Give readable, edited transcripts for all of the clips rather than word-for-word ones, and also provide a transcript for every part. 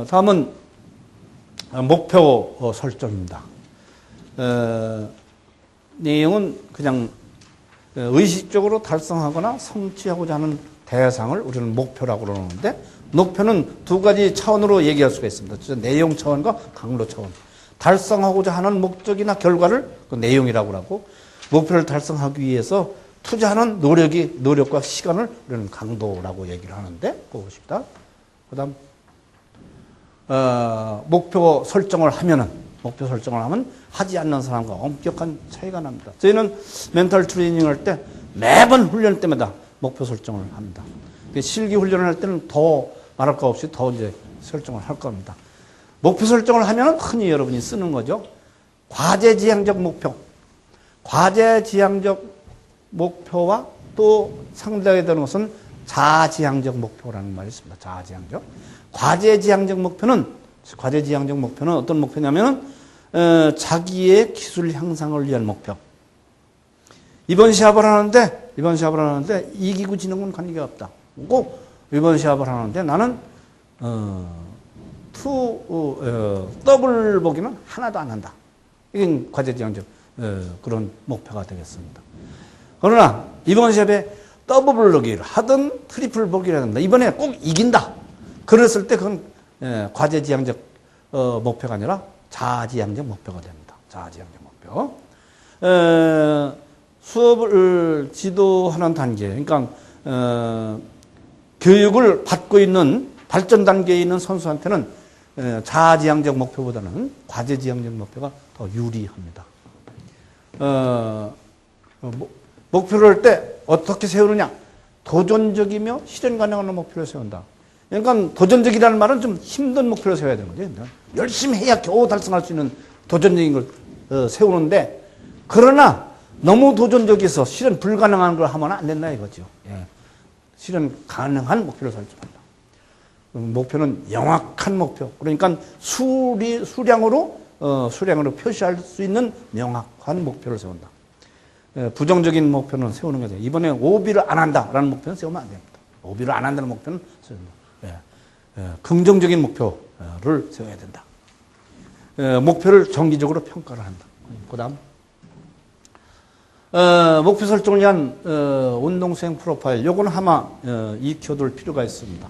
다음은 목표 설정입니다. 내용은 그냥 의식적으로 달성하거나 성취하고자 하는 대상을 우리는 목표라고 그러는데, 목표는 두 가지 차원으로 얘기할 수가 있습니다. 내용 차원과 강도 차원. 달성하고자 하는 목적이나 결과를 그 내용이라고 하고, 목표를 달성하기 위해서 투자하는 노력과 시간을 우리는 강도라고 얘기를 하는데, 그것입니다. 그 다음 목표 설정을 하면 하지 않는 사람과 엄격한 차이가 납니다. 저희는 멘탈 트레이닝 할 때 매번 훈련 때마다 목표 설정을 합니다. 실기 훈련을 할 때는 더 말할 거 없이 더 이제 설정을 할 겁니다. 목표 설정을 하면 흔히 여러분이 쓰는 거죠. 과제지향적 목표. 과제지향적 목표와 또 상대하게 되는 것은 자아지향적 목표라는 말이 있습니다. 자아지향적. 과제지향적 목표는 어떤 목표냐면은 자기의 기술 향상을 위한 목표. 이번 시합을 하는데 이기고 지는 건 관계가 없다. 꼭 이번 시합을 하는데 나는 더블 보기는 하나도 안 한다. 이건 과제지향적 그런 목표가 되겠습니다. 그러나 이번 시합에 더블 보기를 하든 트리플 보기를 한다. 이번에 꼭 이긴다. 그랬을 때 그건 과제지향적 목표가 아니라 자아지향적 목표가 됩니다. 자아지향적 목표. 수업을 지도하는 단계, 그러니까 교육을 받고 있는 발전 단계에 있는 선수한테는 자아지향적 목표보다는 과제지향적 목표가 더 유리합니다. 목표를 할 때 어떻게 세우느냐? 도전적이며 실현 가능한 목표를 세운다. 그러니까 도전적이라는 말은 좀 힘든 목표를 세워야 되는 거죠. 열심히 해야 겨우 달성할 수 있는 도전적인 걸 세우는데, 그러나 너무 도전적이어서 실현 불가능한 걸 하면 안 된다 이거죠. 예. 실현 가능한 목표를 설정한다. 목표는 영악한 목표. 그러니까 수량으로 표시할 수 있는 명확한 목표를 세운다. 부정적인 목표는 세우는 거죠. 이번에 오비를 안 한다라는 목표는 세우면 안 됩니다. 오비를 안 한다는 목표는 세운다. 긍정적인 목표를 세워야 된다. 목표를 정기적으로 평가를 한다. 그 다음 목표 설정을 위한 운동수행 프로파일, 요거는 아마 익혀둘 필요가 있습니다.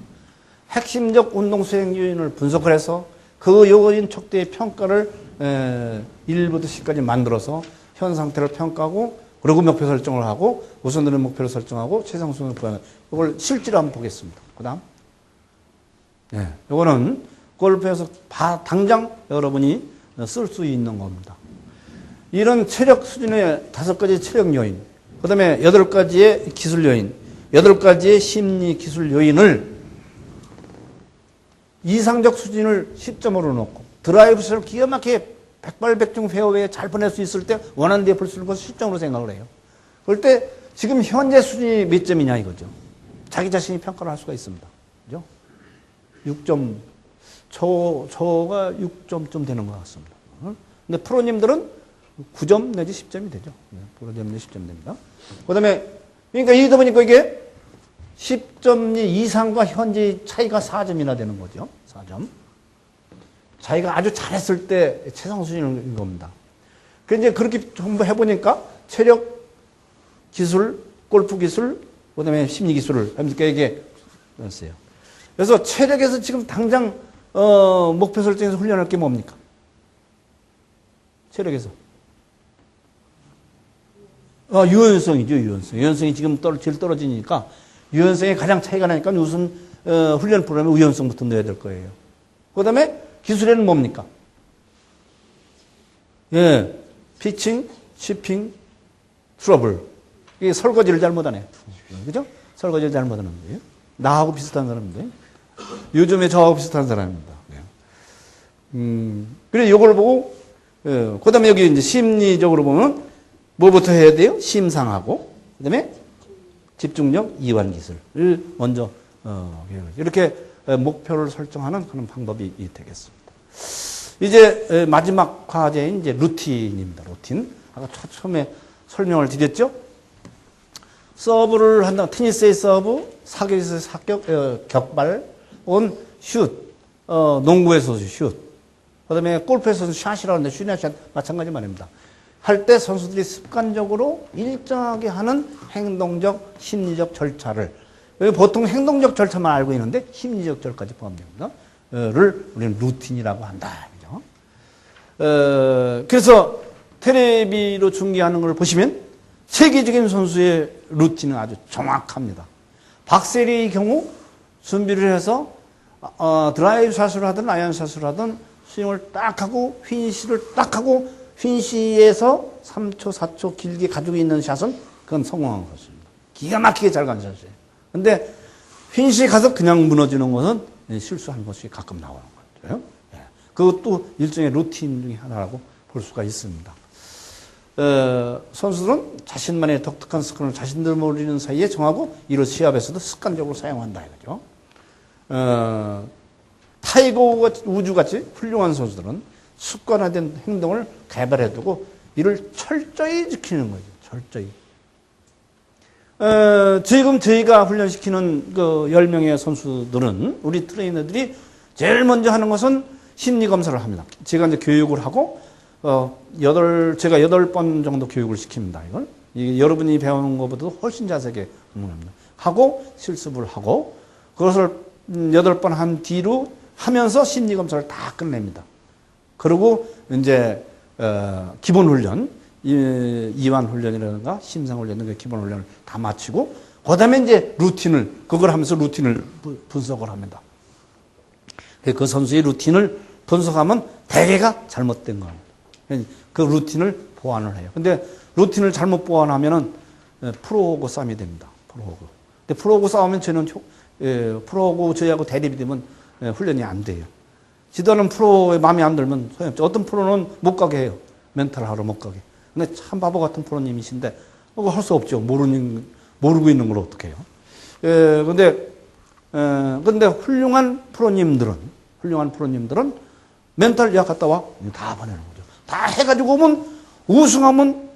핵심적 운동수행 요인을 분석을 해서 그 요인 촉대의 평가를 1부터 10까지 만들어서 현 상태를 평가하고, 그리고 목표 설정을 하고, 우선되는 목표를 설정하고, 최상 수준을 구하는, 이걸 실제로 한번 보겠습니다. 그 다음 요거는 골프에서 당장 여러분이 쓸 수 있는 겁니다. 이런 체력 수준의 5가지 체력 요인, 그 다음에 8가지의 기술 요인, 8가지의 심리 기술 요인을 이상적 수준을 10점으로 놓고, 드라이브 샷을 기가 막히게 백발백중 페어웨이에 잘 보낼 수 있을 때 원하는 데에 볼 수 있는 것을 10점으로 생각을 해요. 그럴 때 지금 현재 수준이 몇 점이냐 이거죠. 자기 자신이 평가를 할 수가 있습니다. 그죠? 6점, 저가 6점쯤 되는 것 같습니다. 근데 프로님들은 9점 내지 10점이 되죠. 프로님 내지 10점 됩니다. 그 다음에, 그러니까 이러다 보니까 이게 10점 이상과 현재 차이가 4점이나 되는 거죠. 4점. 자기가 아주 잘했을 때 최상 수준인 겁니다. 그런데 그렇게 전부 해보니까 체력, 기술, 골프 기술, 그 다음에 심리 기술을 하면서 이게 했어요. 그래서 체력에서 지금 당장 목표 설정에서 훈련할 게 뭡니까? 체력에서 유연성이죠. 유연성이 지금 제일 떨어지니까 유연성이 가장 차이가 나니까 우선 훈련 프로그램에 유연성부터 넣어야 될 거예요. 그 다음에 기술에는 뭡니까? 피칭, 치핑, 트러블. 이게 설거지를 잘못하네. 그죠? 설거지를 잘못하는 거예요. 나하고 비슷한 사람인데. 요즘에 저하고 비슷한 사람입니다. 그래, 이걸 보고, 그 다음에 여기 이제 심리적으로 보면 뭐부터 해야 돼요? 심상하고, 그 다음에 집중력, 이완 기술을 먼저, 이렇게 목표를 설정하는 그런 방법이 되겠습니다. 이제 마지막 과제인 이제 루틴입니다. 루틴. 아까 처음에 설명을 드렸죠. 서브를 한다. 테니스의 서브, 사격에서 격발, 혹은 슛, 농구에서도 슛, 그 다음에 골프에서도 샷이라고 하는데 슛이나 샷 마찬가지 말입니다. 할 때 선수들이 습관적으로 일정하게 하는 행동적, 심리적 절차를, 보통 행동적 절차만 알고 있는데 심리적 절차까지 포함됩니다. 를 우리는 루틴이라고 한다. 그죠? 그래서 텔레비로 중계하는 걸 보시면 세계적인 선수의 루틴은 아주 정확합니다. 박세리의 경우 준비를 해서 드라이브 샷을 하든 아이언 샷을 하든 스윙을 딱 하고 휘니시를 딱 하고 휘니시에서 3초, 4초 길게 가지고 있는 샷은 그건 성공한 것입니다. 기가 막히게 잘 간 샷이에요. 근데 휘니시에 가서 그냥 무너지는 것은 실수한 것이 가끔 나오는 거예요. 그것도 일종의 루틴 중에 하나라고 볼 수가 있습니다. 선수들은 자신만의 독특한 습관을 자신들 모르는 사이에 정하고 이를 시합에서도 습관적으로 사용한다 이거죠. 타이거 우즈같이 훌륭한 선수들은 습관화된 행동을 개발해두고 이를 철저히 지키는 거죠. 철저히. 지금 저희가 훈련시키는 그 10명의 선수들은 우리 트레이너들이 제일 먼저 하는 것은 심리검사를 합니다. 제가 이제 교육을 하고 제가 8번 정도 교육을 시킵니다. 이걸. 여러분이 배우는 것보다도 훨씬 자세하게 합니다. 하고 실습을 하고 그것을 8번 한 뒤로 하면서 심리검사를 다 끝냅니다. 그리고 이제 기본 훈련, 이완 훈련이라든가 심상 훈련 등 기본 훈련을 다 마치고 그다음에 이제 그걸 하면서 루틴을 분석을 합니다. 그 선수의 루틴을 분석하면 대개가 잘못된 겁니다. 그 루틴을 보완을 해요. 근데 루틴을 잘못 보완하면은 프로하고 싸움이 됩니다. 프로하고. 근데 프로하고 싸우면 프로하고 저희하고 대립이 되면 훈련이 안 돼요. 지도하는 프로의 마음에 안 들면 소용없죠. 어떤 프로는 못 가게 해요. 멘탈 하러 못 가게. 근데 참 바보 같은 프로님이신데 그거 할 수 없죠. 모르고 있는 걸 어떻게 해요. 근데 훌륭한 프로님들은 멘탈 야 갔다 와. 다 보내는 거죠. 다 해가지고 오면 우승하면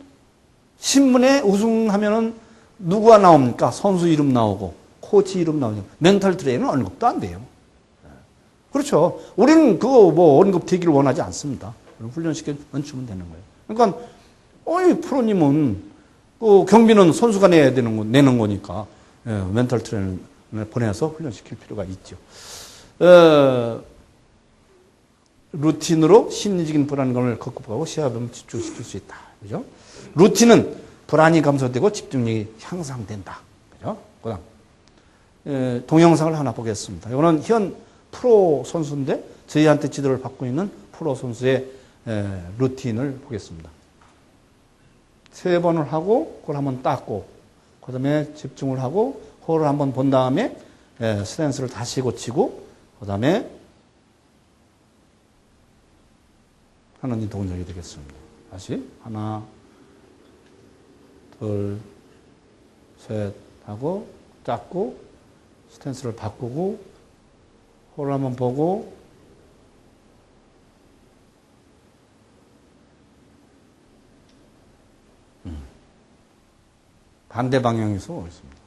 신문에 우승하면은 누구가 나옵니까? 선수 이름 나오고 코치 이름 나오죠. 멘탈 트레이너는 언급도 안 돼요. 그렇죠. 우리는 그거 언급되기를 원하지 않습니다. 훈련시켜 멈추면 되는 거예요. 그러니까 프로님은 그 경비는 선수가 내는 거니까 멘탈 트레이너 보내서 훈련시킬 필요가 있죠. 루틴으로 심리적인 불안감을克服하고 시합에 집중시킬 수 있다. 그죠? 루틴은 불안이 감소되고 집중력이 향상된다. 그죠? 그다음 동영상을 하나 보겠습니다. 이거는 현 프로 선수인데 저희한테 지도를 받고 있는 프로 선수의 루틴을 보겠습니다. 3번을 하고 그걸 한번 닦고 그다음에 집중을 하고 홀을 한번 본 다음에 스탠스를 다시 고치고 그다음에 하는 이 동작이 되겠습니다. 다시 하나, 둘, 셋 하고 닦고 스탠스를 바꾸고 홀을 한번 보고 반대 방향에서 오겠습니다.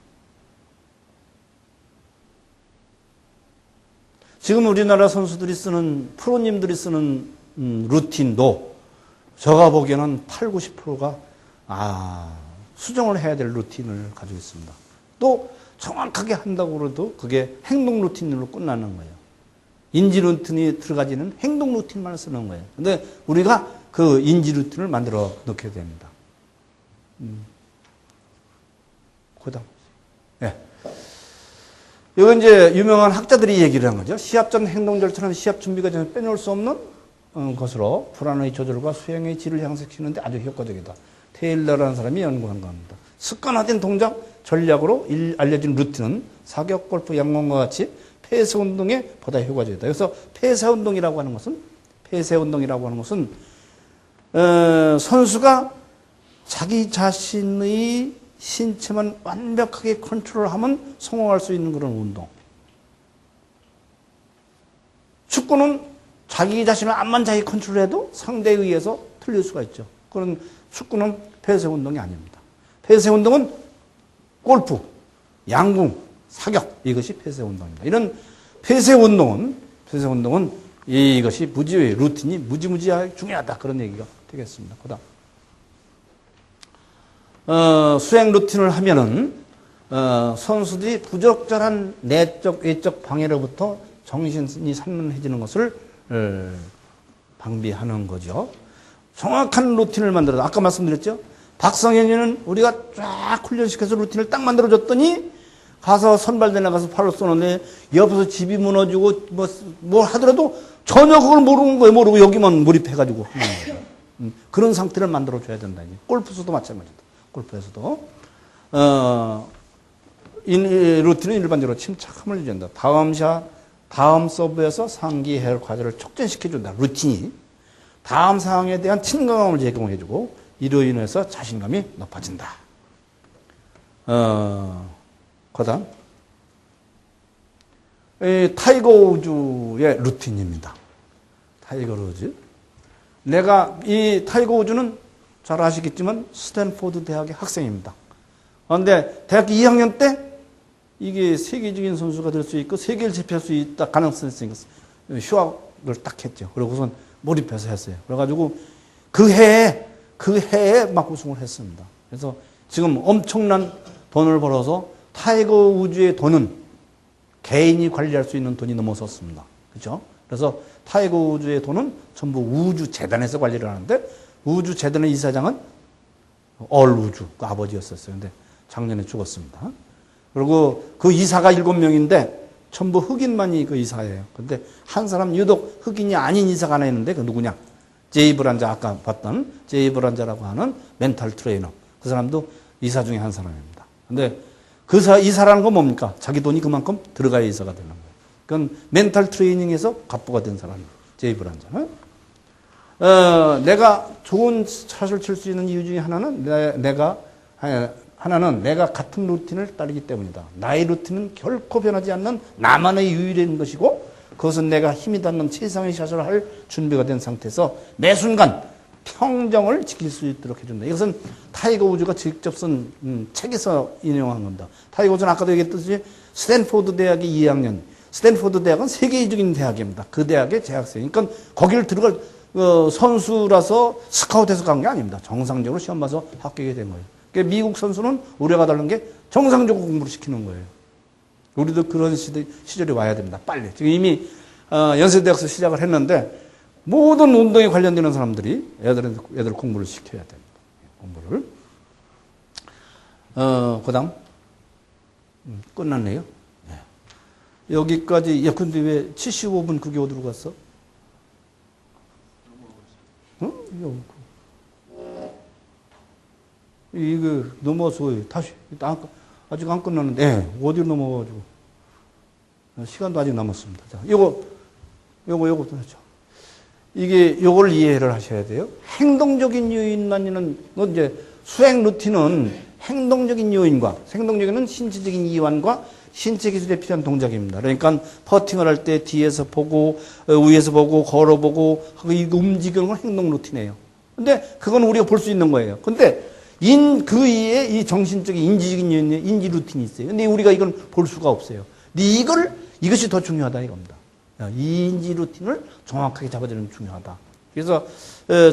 지금 우리나라 선수들이 쓰는 프로님들이 쓰는 루틴도 제가 보기에는 8, 90%가 수정을 해야 될 루틴을 가지고 있습니다. 또 정확하게 한다고 그래도 그게 행동 루틴으로 끝나는 거예요. 인지 루틴이 들어가지는 행동 루틴만 쓰는 거예요. 근데 우리가 그 인지 루틴을 만들어 넣게 됩니다. 그다음. 이건 이제 유명한 학자들이 얘기를 한 거죠. 시합 전 행동 절차는 시합 준비가 전에 빼놓을 수 없는 것으로 불안의 조절과 수행의 질을 향상시키는데 아주 효과적이다. 테일러라는 사람이 연구한 겁니다. 습관화된 동작, 전략으로 알려진 루틴은 사격, 골프, 양궁과 같이 폐쇄 운동에 보다 효과적이다. 그래서 폐쇄 운동이라고 하는 것은 선수가 자기 자신의 신체만 완벽하게 컨트롤하면 성공할 수 있는 그런 운동. 축구는 자기 자신을 암만 자기 컨트롤해도 상대에 의해서 틀릴 수가 있죠. 그런 축구는 폐쇄 운동이 아닙니다. 폐쇄 운동은 골프, 양궁, 사격 이것이 폐쇄 운동입니다. 이런 폐쇄 운동은 이것이 루틴이 무지무지하게 중요하다 그런 얘기가 되겠습니다. 그다음 수행 루틴을 하면은 선수들이 부적절한 내적 외적 방해로부터 정신이 산만해지는 것을 방비하는 거죠. 정확한 루틴을 만들어서 아까 말씀드렸죠. 박성현이는 우리가 쫙 훈련시켜서 루틴을 딱 만들어줬더니 가서 선발대 나가서 팔로 쏘는데 옆에서 집이 무너지고 뭐 하더라도 전혀 그걸 모르는 거예요. 모르고 여기만 몰입해가지고 하는 거예요. 그런 상태를 만들어줘야 된다. 골프에서도 마찬가지다. 골프에서도 이 루틴은 일반적으로 침착함을 유지한다. 다음 샷, 다음 서브에서 상기 해야 할 과제를 촉진시켜준다. 루틴이 다음 상황에 대한 친근감을 제공해주고 이로 인해서 자신감이 높아진다. 그다음 타이거 우즈의 루틴입니다. 타이거 우즈. 내가 이 타이거 우즈는 잘 아시겠지만 스탠포드 대학의 학생입니다. 그런데 대학교 2학년 때 이게 세계적인 선수가 될 수 있고 세계를 제패할 수 있다 가능성이 있으니까 휴학을 딱 했죠. 그러고선 몰입해서 했어요. 그래가지고 그 해에 막 우승을 했습니다. 그래서 지금 엄청난 돈을 벌어서 타이거 우즈의 돈은 개인이 관리할 수 있는 돈이 넘어섰습니다. 그렇죠? 그래서 타이거 우즈의 돈은 전부 우주재단에서 관리를 하는데 우주재단의 이사장은 얼우주 그 아버지였었어요. 근데 작년에 죽었습니다. 그리고 그 이사가 7명인데 전부 흑인만이 그 이사예요. 근데 한 사람 유독 흑인이 아닌 이사가 하나 있는데 그 누구냐? 제이 브란자 아까 봤던 제이 브란자라고 하는 멘탈 트레이너. 그 사람도 이사 중에 한 사람입니다. 근데 그 이사라는 건 뭡니까? 자기 돈이 그만큼 들어가야 이사가 되는 거예요. 그건 멘탈 트레이닝에서 갑부가 된 사람이에요. 제이 브란자는. 내가 좋은 샷을 칠 수 있는 이유 중에 하나는 내가 같은 루틴을 따르기 때문이다. 나의 루틴은 결코 변하지 않는 나만의 유일한 것이고 그것은 내가 힘이 닿는 최상의 샷을 할 준비가 된 상태에서 매 순간 평정을 지킬 수 있도록 해준다. 이것은 타이거 우즈가 직접 쓴 책에서 인용한 겁니다. 타이거 우즈는 아까도 얘기했듯이 스탠포드 대학의 2학년, 스탠포드 대학은 세계적인 대학입니다. 그 대학의 재학생. 그러니까 거기를 들어갈 선수라서 스카우트해서 간 게 아닙니다. 정상적으로 시험 봐서 합격이 된 거예요. 그러니까 미국 선수는 우리가 다른 게 정상적으로 공부를 시키는 거예요. 우리도 그런 시절이 와야 됩니다. 빨리. 지금 이미 연세대학에서 시작을 했는데 모든 운동에 관련되는 사람들이 애들 공부를 시켜야 됩니다. 공부를. 그 다음. 끝났네요. 네. 여기까지. 야, 근데 왜 75분 그게 어디로 갔어? 응? 이거 넘어서 다시. 아직 안 끝났는데. 네. 어디로 넘어가가지고. 시간도 아직 남았습니다. 자, 요거 하죠. 이게 요걸 이해를 하셔야 돼요. 행동적인 요인만 있는 이제 수행 루틴은 행동적인 요인과 행동적인 신체적인 이완과 신체 기술에 필요한 동작입니다. 그러니까 퍼팅을 할 때 뒤에서 보고 위에서 보고 걸어보고 이거 움직이는 건 행동 루틴이에요. 근데 그건 우리가 볼 수 있는 거예요. 근데 그 위에 이 정신적인 인지적인 요인, 인지 루틴이 있어요. 근데 우리가 이건 볼 수가 없어요. 근데 이것이 더 중요하다 이겁니다. 이 인지 루틴을 정확하게 잡아주는 게 중요하다. 그래서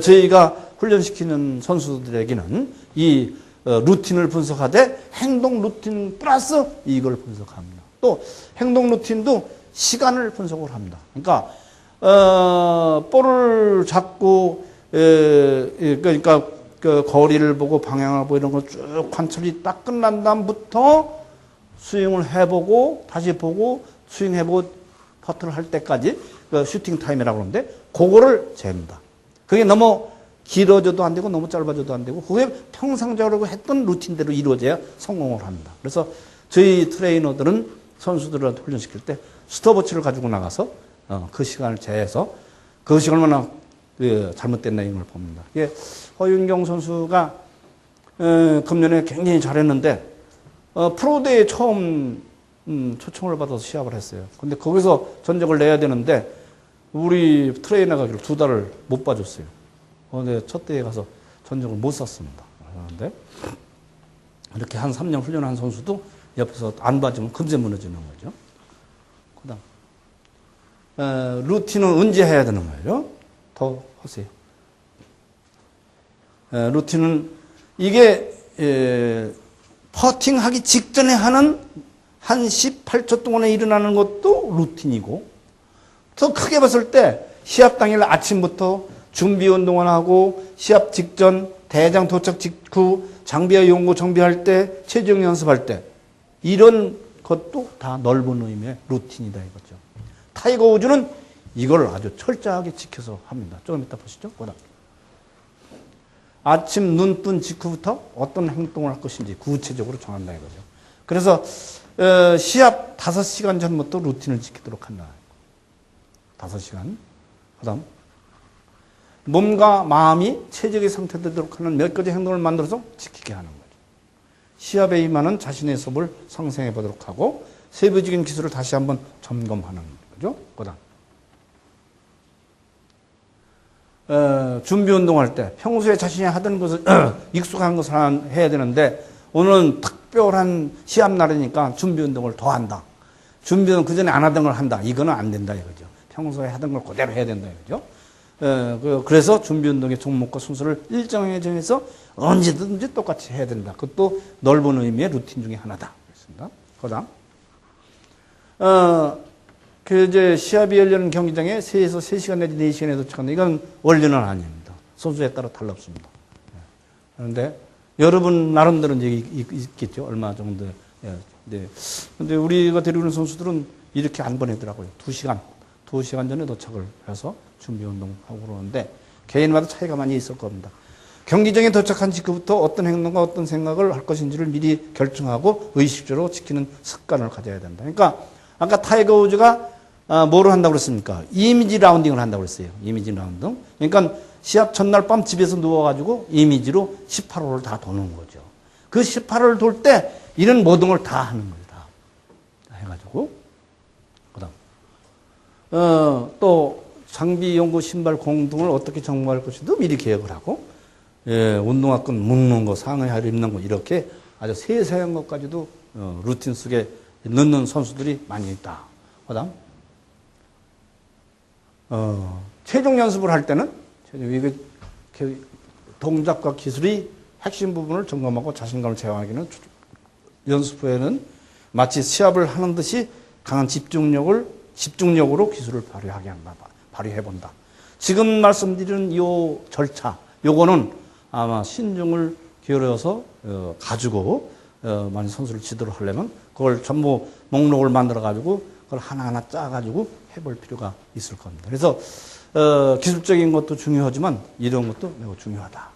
저희가 훈련시키는 선수들에게는 이 루틴을 분석하되 행동 루틴 플러스 이걸 분석합니다. 또 행동 루틴도 시간을 분석을 합니다. 그러니까 볼을 잡고 그러니까 그 거리를 보고 방향을 보고 이런 걸 쭉 관찰이 딱 끝난 다음부터 스윙을 해보고 다시 보고 스윙해보고 퍼트를 할 때까지 그 슈팅 타임이라고 그러는데 그거를 잽니다. 그게 너무 길어져도 안 되고 너무 짧아져도 안 되고 그게 평상적으로 했던 루틴대로 이루어져야 성공을 합니다. 그래서 저희 트레이너들은 선수들한테 훈련시킬 때 스톱워치를 가지고 나가서 그 시간을 재서 그것이 얼마나 잘못됐나 이런 걸 봅니다. 이게 허윤경 선수가 금년에 굉장히 잘했는데 프로대회에 처음 초청을 받아서 시합을 했어요. 근데 거기서 전적을 내야 되는데 우리 트레이너가 2달을 못 봐줬어요. 근데 첫 대회 가서 전적을 못 쐈습니다. 그런데 이렇게 한 3년 훈련한 선수도 옆에서 안 봐주면 금세 무너지는 거죠. 그 다음, 루틴은 언제 해야 되는 거예요? 더 하세요. 루틴은 이게 퍼팅하기 직전에 하는 한 18초 동안에 일어나는 것도 루틴이고, 더 크게 봤을 때 시합 당일 아침부터 준비 운동을 하고 시합 직전, 대회장 도착 직후, 장비와 용구 정비할 때, 체중 연습할 때, 이런 것도 다 넓은 의미의 루틴이다 이거죠. 타이거 우즈는 이걸 아주 철저하게 지켜서 합니다. 조금 이따 보시죠. 보다. 아침 눈 뜬 직후부터 어떤 행동을 할 것인지 구체적으로 정한다 이거죠. 그래서 시합 5시간 전부터 루틴을 지키도록 한다. 5시간. 그 다음 몸과 마음이 최적의 상태 되도록 하는 몇 가지 행동을 만들어서 지키게 하는 거죠. 시합에 임하는 자신의 수업을 상생해 보도록 하고 세부적인 기술을 다시 한번 점검하는 거죠. 그 다음 준비 운동할 때 평소에 자신이 하던 것을 익숙한 것을 해야 되는데 오늘은 특별한 시합 날이니까 준비 운동을 더 한다. 준비 운동 그 전에 안 하던 걸 한다. 이거는 안 된다 이거죠. 평소에 하던 걸 그대로 해야 된다 이거죠. 그래서 준비 운동의 종목과 순서를 일정하게 정해서 언제든지 똑같이 해야 된다. 그것도 넓은 의미의 루틴 중에 하나다. 그렇습니다. 그다음 이제 시합이 열리는 경기장에 3에서 3시간 내지 4시간에 도착한다. 이건 원리는 아닙니다. 선수에 따라 달라붙습니다. 그런데 여러분 나름대로 이제 있겠죠. 얼마 정도. 네. 근데 우리가 데리고 오는 선수들은 이렇게 안 보내더라고요. 2시간 전에 도착을 해서 준비 운동하고 그러는데 개인마다 차이가 많이 있을 겁니다. 경기장에 도착한 직후부터 어떤 행동과 어떤 생각을 할 것인지를 미리 결정하고 의식적으로 지키는 습관을 가져야 된다. 그러니까 아까 타이거 우즈가 뭐를 한다고 그랬습니까? 이미지 라운딩을 한다고 그랬어요. 이미지 라운딩. 그러니까 시합 전날 밤 집에서 누워가지고 이미지로 18호를 다 도는 거죠. 그 18호를 돌 때 이런 모든 걸 다 하는 거예요. 다 해가지고. 그 다음. 또 장비, 용구, 신발, 공 등을 어떻게 정보할 것인지도 미리 계획을 하고, 운동화끈 묶는 거, 상의화를 입는 거, 이렇게 아주 세세한 것까지도 루틴 속에 넣는 선수들이 많이 있다. 그 다음. 최종 연습을 할 때는, 이게 동작과 기술이 핵심 부분을 점검하고 자신감을 제어하기는 연습 후에는 마치 시합을 하는 듯이 강한 집중력으로 기술을 발휘하게 한다. 발휘해본다. 지금 말씀드리는 요 절차, 요거는 아마 신중을 기울여서 가지고 만약 선수를 지도를 하려면 그걸 전부 목록을 만들어 가지고 그걸 하나하나 짜 가지고 해볼 필요가 있을 겁니다. 그래서 기술적인 것도 중요하지만 이런 것도 매우 중요하다.